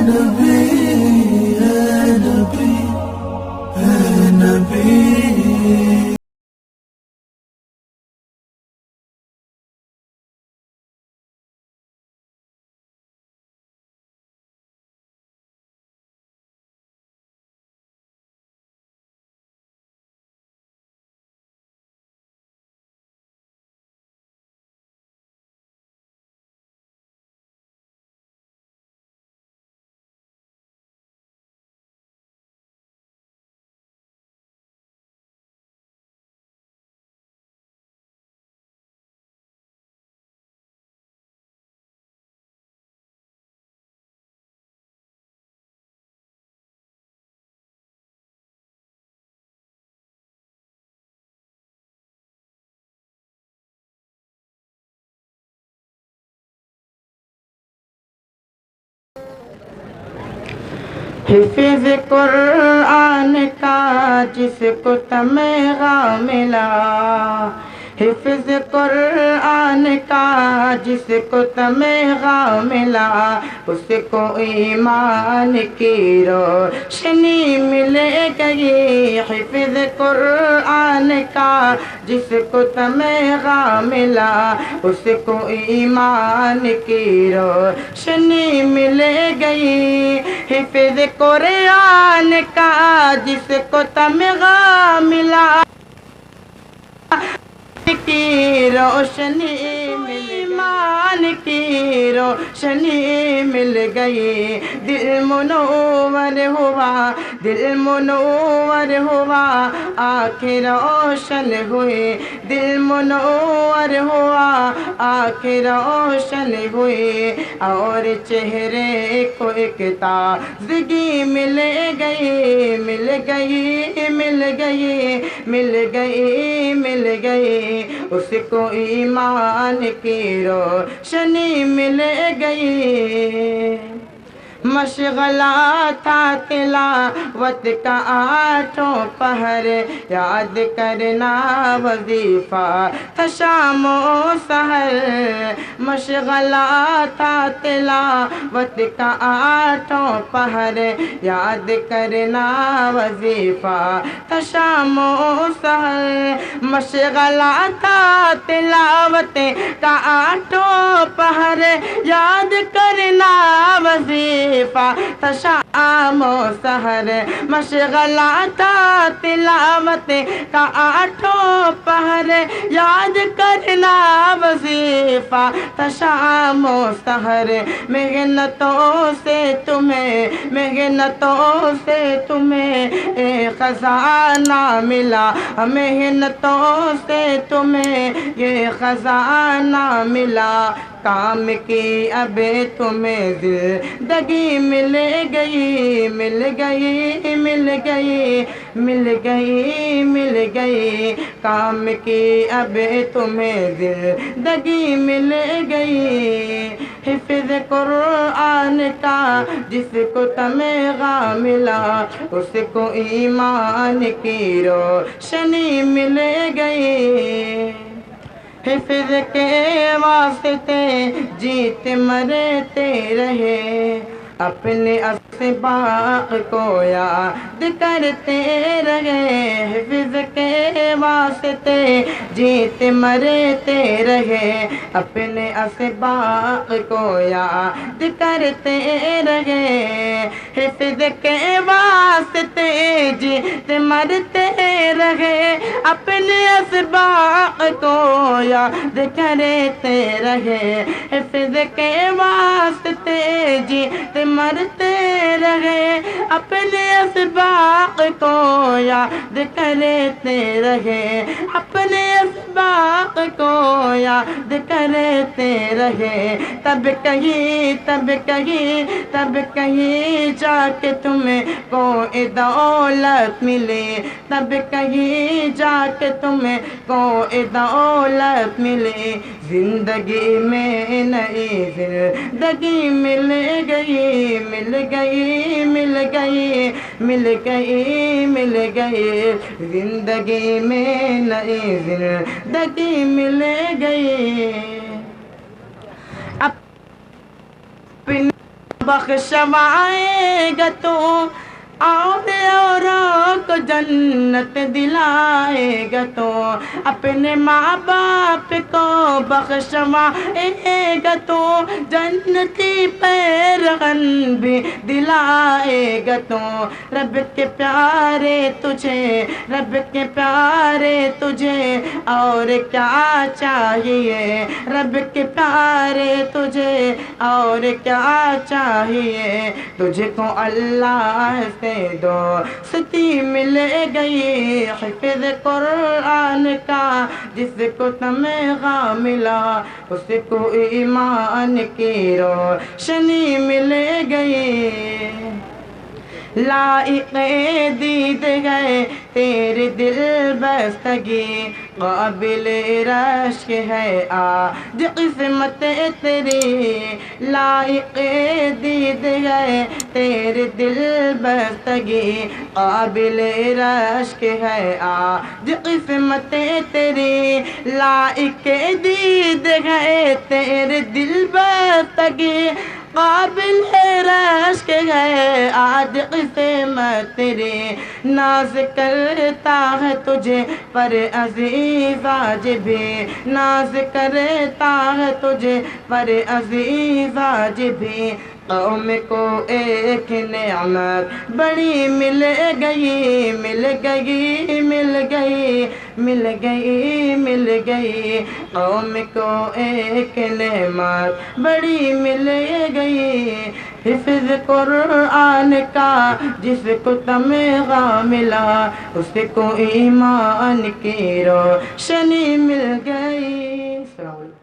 نبی اے نبی اے نبی حفظ قرآن کا جس کو تمغہ ملا، حفظ قرآن کا جس کو تمغہ ملا، اس کو ایمان کی روشنی مل گئی۔ حفظ قرآن کا جس کو تمغہ ملا، اس کو ایمان کی روشنی مل گئی۔ حفظ قرآن کا جس کو تمغہ ملا، کی روشنی ایمان کی روشنی مل گئی۔ دل منور ہوا، دل منور ہوا، آنکھیں روشن ہوئی، دل منور ہوا، آنکھیں روشن ہوئی، اور چہرے کو ایک تازگی مل گئی، مل گئی، مل گئی، مل گئی، مل گئی، اس کو ایمان کی روشنی مل گئی۔ مشغلہ تھا تلاوت کا آٹھوں پہر، یاد کرنا وظیفہ تھا شام و سحر۔ مشغلہ تھا تلاوت کا آٹھوں پہر، یاد کرنا وظیفہ تھا شام و سحر۔ مشغلہ تھا تلاوت کا آٹھوں پہر، یاد کرنا وظیفہ تھا شام و سحر۔ مشغلہ تھا تلاوت کا آٹھوں پہر، یاد کرنا وظیفہ تھا شام و سحر۔ محنتوں سے تمہیں، محنتوں سے تمہیں ایک خزانہ ملا، محنتوں سے تمہیں یہ خزانہ ملا، کام کی اب تمہیں زندگی مل گئی، مل گئی، مل گئی، مل گئی، مل گئی، کام کی اب تمہیں زندگی مل گئی۔ حفظ قرآن کا جس کو تمغہ ملا، اس کو ایمان کی روشنی مل گئی۔ حفظ کے واسطے جیت مرتے رہے، اپنے اسباق کو یاد کرتے رہے۔ حفظ کے واسطے جیت مرتے رہے، اپنے اسباق کو یاد کرتے رہے۔ حفظ کے واسطے جیت مرتے رہے، اپنے اسباق کو یاد کرتے رہے۔ حفظ کے واسطے جیت مرتے رہے، اپنے اسباق کو یاد کرتے رہے، اپنے اسباق کو یاد کرتے رہے۔ تب کہیں، تب کہیں، تب کہیں جا کے تمہیں کوئی دولت ملے، تب کہیں جا کے تمہیں کوئی دولت ملے۔ زندگی میں نئی زندگی مل گئی، مل گئی، مل گئی، مل گئی، مل گئی، زندگی میں نئی زندگی مل گئی۔ اپنے بخشوائے گا تو اوروں کو جنت دلائے گا تو اپنے ماں باپ کو بخشوائے گا تو جنتی پیرہن بھی دلائے گا تو رب کے پیارے تجھے رب کے پیارے تجھے اور کیا چاہیے رب کے پیارے تجھے اور کیا چاہیے تجھے کو اللہ سے دوستی مل گئی حفظ قرآن کا جس کو تمغہ ملا اس کو ایمان کی روشنی مل گئی لائق دید ہے تیرے دل بستگی قابل رشک ہے آج قسمت تیری لائق دید ہے تیرے دل بستگی قابل رشک ہے آج قسمت تیری لائق دید ہے تیرے دل بستگی قابل رشک ہے آج قسمت تیری ناز کرتا ہے تجھے پر عزیز آج بھی ناز کرتا ہے تجھے پر عزیز آج بھی قوم کو ایک نعمت بڑی مل گئی مل گئی مل گئی مل گئی مل گئی قوم کو ایک نعمت بڑی مل گئی حفظ قرآن کا جس کو تمغہ ملا اس کو ایمان کی روشنی مل گئی. السلام علیکم.